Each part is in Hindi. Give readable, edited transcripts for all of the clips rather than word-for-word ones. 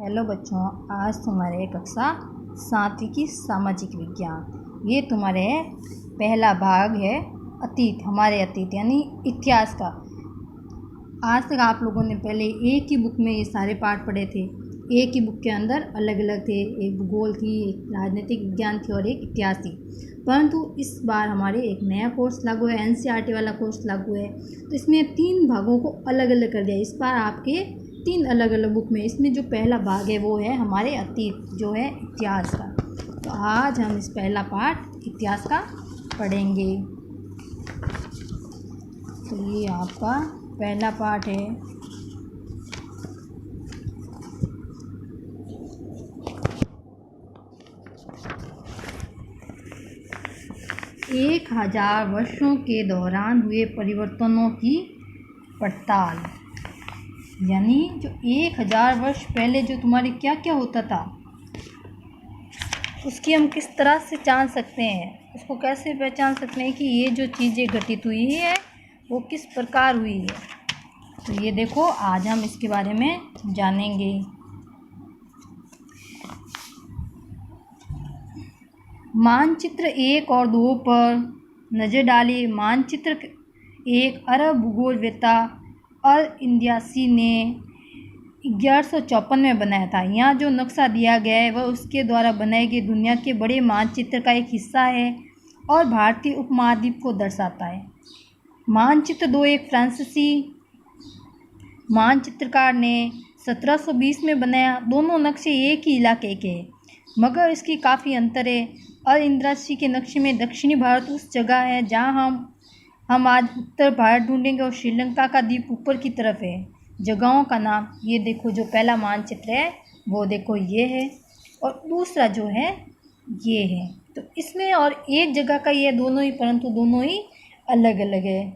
हेलो बच्चों, आज तुम्हारे कक्षा 7वीं की सामाजिक विज्ञान। ये तुम्हारे पहला भाग है अतीत, हमारे अतीत यानी इतिहास का। आज तक आप लोगों ने पहले एक ही बुक में ये सारे पाठ पढ़े थे। एक ही बुक के अंदर अलग अलग थे, एक भूगोल थी, एक राजनीतिक विज्ञान थी और एक इतिहास थी। परंतु इस बार हमारे एक नया कोर्स लागू है, एनसीईआरटी वाला कोर्स लागू है। तो इसमें 3 भागों को अलग अलग कर दिया। इस बार आपके 3 अलग अलग बुक में, इसमें जो पहला भाग है वो है हमारे अतीत, जो है इतिहास का। तो आज हम इस पहला पाठ इतिहास का पढ़ेंगे। तो ये आपका पहला पाठ है। एक 1000 वर्षों के दौरान हुए परिवर्तनों की पड़ताल, यानी जो 1000 वर्ष पहले जो तुम्हारे क्या क्या होता था उसकी हम किस तरह से जान सकते हैं, उसको कैसे पहचान सकते हैं कि ये जो चीज़ें घटित हुई है वो किस प्रकार हुई है। तो ये देखो, आज हम इसके बारे में जानेंगे। मानचित्र 1 और 2 पर नज़र डालिए। मानचित्र 1 अरब भूगोलवेत्ता अल इंदियासी ने 1154 में बनाया था। यहाँ जो नक्शा दिया गया है वह उसके द्वारा बनाए गए दुनिया के बड़े मानचित्र का एक हिस्सा है और भारतीय उपमहाद्वीप को दर्शाता है। मानचित्र 2 एक फ्रांसीसी मानचित्रकार ने 1720 में बनाया। दोनों नक्शे एक ही इलाके के हैं, मगर इसकी काफ़ी अंतर है। अल इंदियासी के नक्शे में दक्षिणी भारत उस जगह है जहाँ हम आज उत्तर भारत ढूंढेंगे और श्रीलंका का द्वीप ऊपर की तरफ है। जगहों का नाम ये देखो, जो पहला मानचित्र है वो देखो ये है और दूसरा जो है ये है। तो इसमें और एक जगह का ये दोनों ही, परंतु दोनों ही अलग अलग है।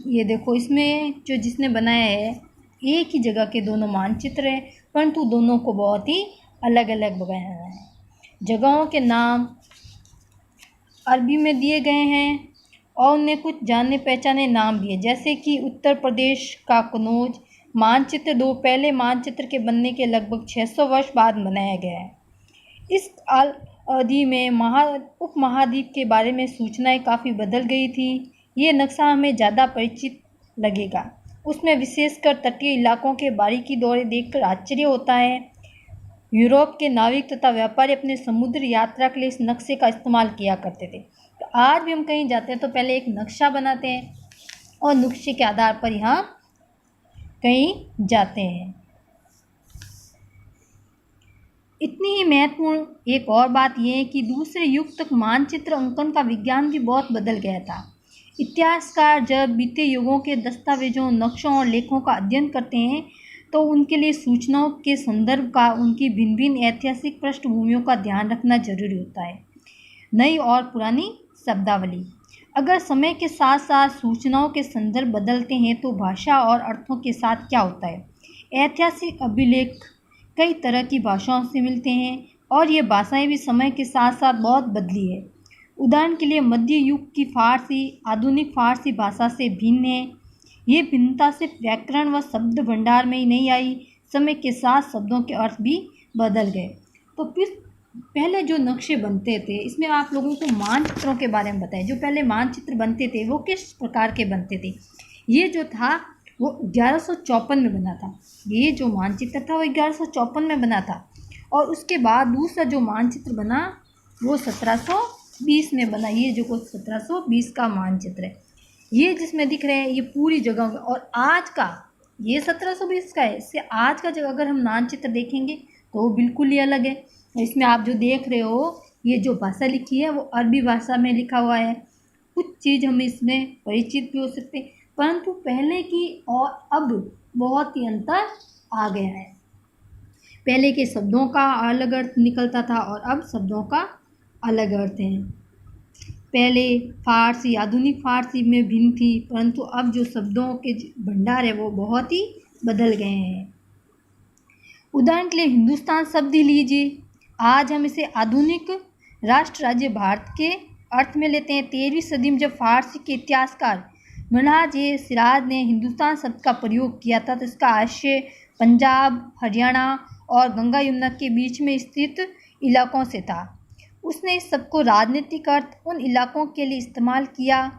ये देखो, इसमें जो जिसने बनाया है एक ही जगह के दोनों मानचित्र हैं, परंतु दोनों को बहुत ही अलग अलग बनाया है। जगहों के नाम अरबी में दिए गए हैं और उन्हें कुछ जाने पहचाने नाम दिए, जैसे कि उत्तर प्रदेश का कन्नौज। मानचित्र 2 पहले मानचित्र के बनने के लगभग 600 वर्ष बाद बनाया गया है। इस अवधि में उपमहाद्वीप के बारे में सूचनाएं काफ़ी बदल गई थी। ये नक्शा हमें ज़्यादा परिचित लगेगा। उसमें विशेषकर तटीय इलाकों के बारीकी दौरे देखकर आश्चर्य होता है। यूरोप के नाविक तथा व्यापारी अपने समुद्र यात्रा के लिए इस नक्शे का इस्तेमाल किया करते थे। तो आज भी हम कहीं जाते हैं तो पहले एक नक्शा बनाते हैं और नक्शे के आधार पर यहाँ कहीं जाते हैं। इतनी ही महत्वपूर्ण एक और बात यह है कि दूसरे युग तक मानचित्र अंकन का विज्ञान भी बहुत बदल गया था। इतिहासकार जब बीते युगों के दस्तावेजों, नक्शों और लेखों का अध्ययन करते हैं तो उनके लिए सूचनाओं के संदर्भ का, उनकी भिन्न भिन्न ऐतिहासिक पृष्ठभूमियों का ध्यान रखना जरूरी होता है। नई और पुरानी शब्दावली। अगर समय के साथ साथ सूचनाओं के संदर्भ बदलते हैं तो भाषा और अर्थों के साथ क्या होता है। ऐतिहासिक अभिलेख कई तरह की भाषाओं से मिलते हैं और ये भाषाएं भी समय के साथ साथ बहुत बदली है। उदाहरण के लिए मध्य युग की फारसी आधुनिक फारसी भाषा से भिन्न है। ये भिन्नता सिर्फ व्याकरण व शब्द भंडार में ही नहीं आई, समय के साथ शब्दों के अर्थ भी बदल गए। तो फिर पहले जो नक्शे बनते थे, इसमें आप लोगों को मानचित्रों के बारे में बताएं। जो पहले मानचित्र बनते थे वो किस प्रकार के बनते थे। ये जो था वो 1154 में बना था। ये जो मानचित्र था वो 1154 में बना था और उसके बाद दूसरा जो मानचित्र बना वो 1720 में बना। ये जो 1720 का मानचित्र है, ये जिसमें दिख रहे हैं ये पूरी जगह, और आज का ये 1720 का है। इससे आज का जगह अगर हम मानचित्र देखेंगे तो वो बिल्कुल ही अलग है। इसमें आप जो देख रहे हो ये जो भाषा लिखी है वो अरबी भाषा में लिखा हुआ है। कुछ चीज़ हम इसमें परिचित भी हो सकते हैं, परंतु पहले की और अब बहुत ही अंतर आ गया है। पहले के शब्दों का अलग अर्थ निकलता था और अब शब्दों का अलग अर्थ है। पहले फारसी आधुनिक फारसी में भिन्न थी, परंतु अब जो शब्दों के भंडार है वो बहुत ही बदल गए हैं। उदाहरण के लिए हिंदुस्तान शब्द ही लीजिए। आज हम इसे आधुनिक राष्ट्र राज्य भारत के अर्थ में लेते हैं। 13वीं सदी में जब फारसी के इतिहासकार मिन्हाज-ए-सिराज ने हिंदुस्तान शब्द का प्रयोग किया था तो इसका आशय पंजाब, हरियाणा और गंगा यमुना के बीच में स्थित इलाकों से था। उसने इस सबको राजनीतिक अर्थ उन इलाकों के लिए इस्तेमाल किया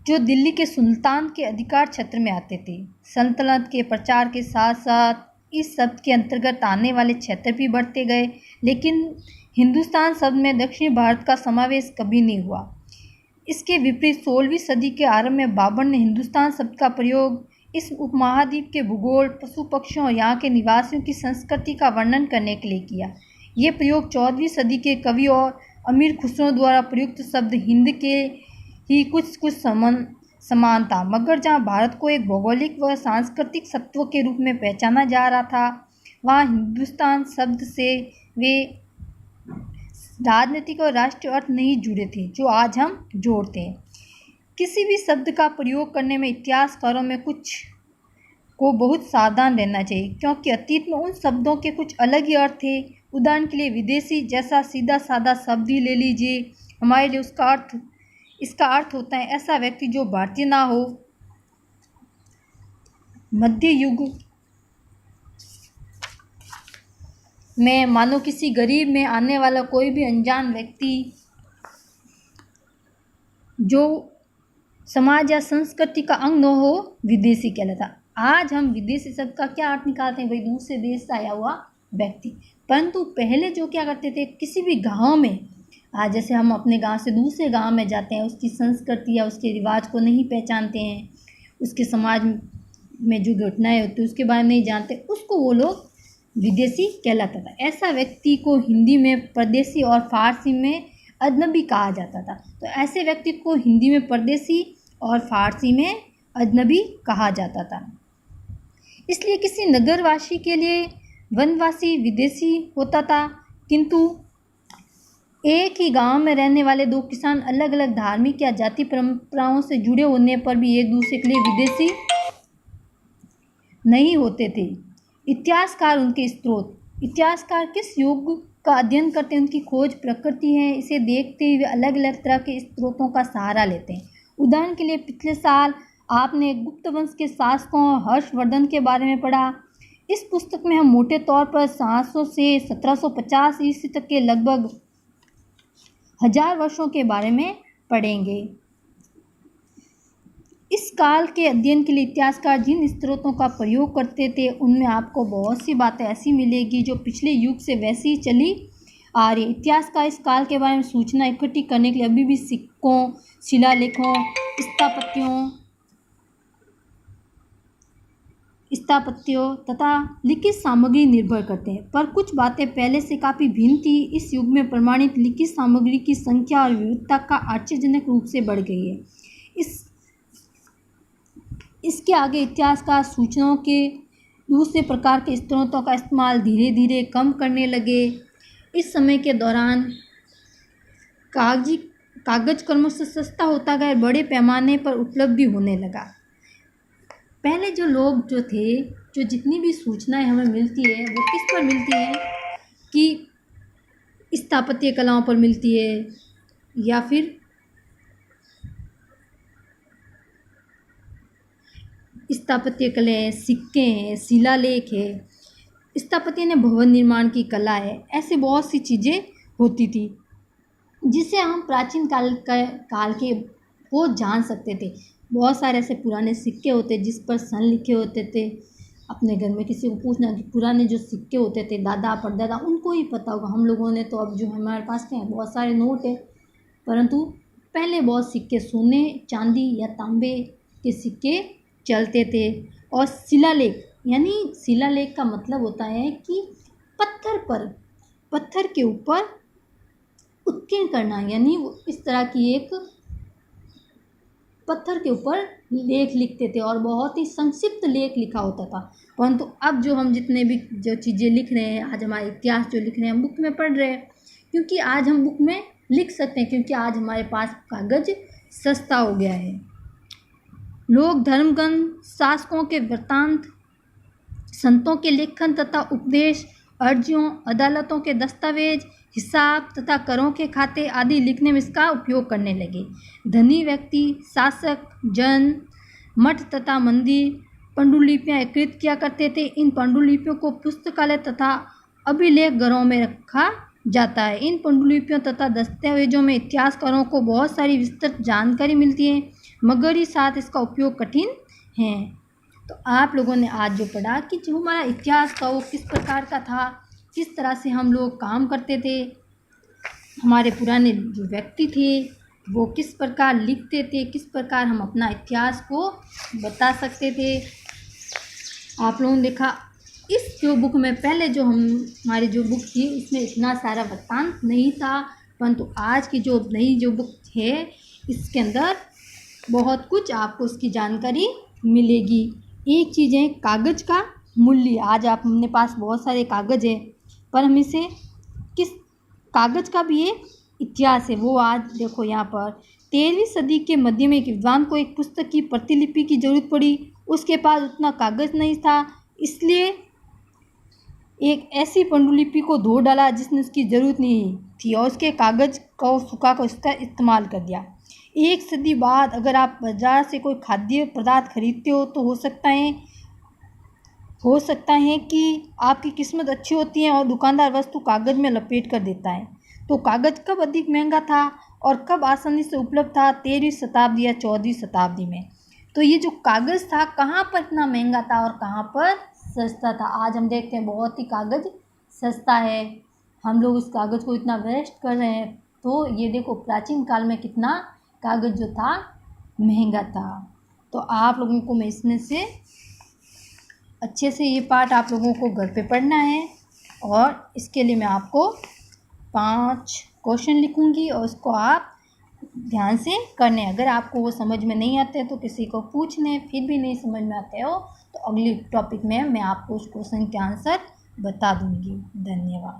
जो दिल्ली के सुल्तान के अधिकार क्षेत्र में आते थे। सल्तनत के प्रचार के साथ साथ इस शब्द के अंतर्गत आने वाले क्षेत्र भी बढ़ते गए, लेकिन हिंदुस्तान शब्द में दक्षिण भारत का समावेश कभी नहीं हुआ। इसके विपरीत 16वीं सदी के आरंभ में बाबर ने हिंदुस्तान शब्द का प्रयोग इस उपमहाद्वीप के भूगोल, पशु पक्षियों और यहाँ के निवासियों की संस्कृति का वर्णन करने के लिए किया। ये प्रयोग 14वीं सदी के कवि और अमीर खुसरो द्वारा प्रयुक्त शब्द हिंद के ही कुछ समान था, मगर जहाँ भारत को एक भौगोलिक व सांस्कृतिक सत्व के रूप में पहचाना जा रहा था, वहाँ हिंदुस्तान शब्द से वे राजनीतिक और राष्ट्रीय अर्थ नहीं जुड़े थे जो आज हम जोड़ते हैं। किसी भी शब्द का प्रयोग करने में इतिहासकारों में कुछ को बहुत सावधान रहना चाहिए, क्योंकि अतीत में उन शब्दों के कुछ अलग ही अर्थ थे। उदाहरण के लिए विदेशी जैसा सीधा साधा शब्द ही ले लीजिए, हमारे लिए इसका अर्थ होता है ऐसा व्यक्ति जो भारतीय ना हो। मध्य युग में मानो किसी गरीब में आने वाला कोई भी अनजान व्यक्ति जो समाज या संस्कृति का अंग न हो, विदेशी कहलाता। आज हम विदेशी शब्द का क्या अर्थ निकालते हैं, भाई दूसरे देश से आया हुआ व्यक्ति। परंतु पहले जो क्या करते थे, किसी भी गांव में, आज जैसे हम अपने गांव से दूसरे गांव में जाते हैं, उसकी संस्कृति या उसके रिवाज को नहीं पहचानते हैं, उसके समाज में जो घटनाएं होती हैं उसके बारे में नहीं जानते, उसको वो लोग विदेशी कहलाता था। ऐसा व्यक्ति को हिंदी में परदेसी और फारसी में अजनबी कहा जाता था। तो ऐसे व्यक्ति को हिंदी में परदेसी और फारसी में अजनबी कहा जाता था। इसलिए किसी नगरवासी के लिए वनवासी विदेशी होता था, किंतु एक ही गांव में रहने वाले दो किसान अलग अलग धार्मिक या जाति परंपराओं से जुड़े होने पर भी एक दूसरे के लिए विदेशी नहीं होते थे। इतिहासकार उनके स्रोत, इतिहासकार किस युग का अध्ययन करते हैं, उनकी खोज प्रकृति है, इसे देखते हुए अलग अलग तरह के स्रोतों का सहारा लेते हैं। उदाहरण के लिए पिछले साल आपने गुप्त वंश के शासकों हर्षवर्धन के बारे में पढ़ा। इस पुस्तक में हम मोटे तौर पर 700 से 1750 ईस्वी तक के लगभग 1000 वर्षों के बारे में पढ़ेंगे। इस काल के अध्ययन के लिए इतिहासकार जिन स्रोतों का प्रयोग करते थे, उनमें आपको बहुत सी बातें ऐसी मिलेगी जो पिछले युग से वैसी ही चली आ रही। इतिहासकार इस काल के बारे में सूचना इकट्ठी करने के लिए अभी भी सिक्कों, शिलालेखों, स्थापत्यों तथा लिखित सामग्री निर्भर करते हैं, पर कुछ बातें पहले से काफ़ी भिन्न थी। इस युग में प्रमाणित लिखित सामग्री की संख्या और विविधता का आश्चर्यजनक रूप से बढ़ गई है। इसके आगे इतिहासकार सूचनाओं के दूसरे प्रकार के स्रोतों का इस्तेमाल धीरे धीरे कम करने लगे। इस समय के दौरान कागज क्रमशः सस्ता होता गया, बड़े पैमाने पर उपलब्ध होने लगा। पहले जो लोग जो थे, जो जितनी भी सूचनाएं हमें मिलती है वो किस पर मिलती है कि स्थापत्य कलाओं पर मिलती है, या फिर स्थापत्य कलाएं, सिक्के हैं, शिलालेख है, स्थापत्य ने भवन निर्माण की कला है, ऐसे बहुत सी चीज़ें होती थी जिसे हम प्राचीन काल के वो जान सकते थे। बहुत सारे ऐसे पुराने सिक्के होते जिस पर सन लिखे होते थे। अपने घर में किसी को पूछना कि पुराने जो सिक्के होते थे दादा परदादा, उनको ही पता होगा। हम लोगों ने तो अब जो हमारे पास क्या है, बहुत सारे नोट है, परंतु पहले बहुत सिक्के सोने चांदी या तांबे के सिक्के चलते थे। और शिलालेख, यानी शिलालेख का मतलब होता है कि पत्थर के ऊपर उत्कीर्ण करना, यानी इस तरह की एक पत्थर के ऊपर लेख लिखते थे और बहुत ही संक्षिप्त लेख लिखा होता था। परंतु अब जो हम जितने भी जो चीज़ें लिख रहे हैं, आज हमारे इतिहास जो लिख रहे हैं, हम बुक में पढ़ रहे हैं, क्योंकि आज हम बुक में लिख सकते हैं, क्योंकि आज हमारे पास कागज सस्ता हो गया है। लोग धर्मग्रंथ, शासकों के वृत्तांत, संतों के लेखन तथा उपदेश, अर्जियों, अदालतों के दस्तावेज, हिसाब तथा करों के खाते आदि लिखने में इसका उपयोग करने लगे। धनी व्यक्ति, शासक, जन, मठ तथा मंदिर पांडुलिपियाँ एकत्रित किया करते थे। इन पांडुलिपियों को पुस्तकालय तथा अभिलेख घरों में रखा जाता है। इन पांडुलिपियों तथा दस्तावेजों में इतिहासकारों को बहुत सारी विस्तृत जानकारी मिलती है, मगर ही साथ इसका उपयोग कठिन है। तो आप लोगों ने आज जो पढ़ा कि जो हमारा इतिहास था वो किस प्रकार का था, किस तरह से हम लोग काम करते थे, हमारे पुराने जो व्यक्ति थे वो किस प्रकार लिखते थे, किस प्रकार हम अपना इतिहास को बता सकते थे। आप लोगों ने देखा इस जो बुक में पहले जो हमारी जो बुक थी उसमें इतना सारा वृत्तांत नहीं था, परंतु आज की जो नई जो बुक है इसके अंदर बहुत कुछ आपको उसकी जानकारी मिलेगी। एक चीज़ है कागज़ का मूल्य। आज आप अपने पास बहुत सारे कागज़ है, पर हम इसे किस कागज़ का भी एक इतिहास है वो आज देखो यहाँ पर 13वीं सदी के मध्य में एक विद्वान को एक पुस्तक की प्रतिलिपि की जरूरत पड़ी। उसके पास उतना कागज़ नहीं था, इसलिए एक ऐसी पांडुलिपि को धो डाला जिसने उसकी ज़रूरत नहीं थी और उसके कागज़ को सुखा कर उसका इस्तेमाल कर दिया। एक सदी बाद अगर आप बाज़ार से कोई खाद्य पदार्थ खरीदते हो तो हो सकता है कि आपकी किस्मत अच्छी होती है और दुकानदार वस्तु कागज़ में लपेट कर देता है। तो कागज़ कब अधिक महंगा था और कब आसानी से उपलब्ध था? 13वीं शताब्दी या 14वीं शताब्दी में। तो ये जो कागज़ था कहाँ पर इतना महंगा था और कहाँ पर सस्ता था। आज हम देखते हैं बहुत ही कागज़ सस्ता है, हम लोग उस कागज़ को इतना वेस्ट कर रहे हैं। तो ये देखो प्राचीन काल में कितना कागज़ जो था महंगा था। तो आप लोगों को मैं इसमें से अच्छे से ये पाठ आप लोगों को घर पे पढ़ना है और इसके लिए मैं आपको 5 क्वेश्चन लिखूंगी और उसको आप ध्यान से करने। अगर आपको वो समझ में नहीं आते तो किसी को पूछ लें, फिर भी नहीं समझ में आते हो तो अगली टॉपिक में मैं आपको उस क्वेश्चन के आंसर बता दूंगी। धन्यवाद।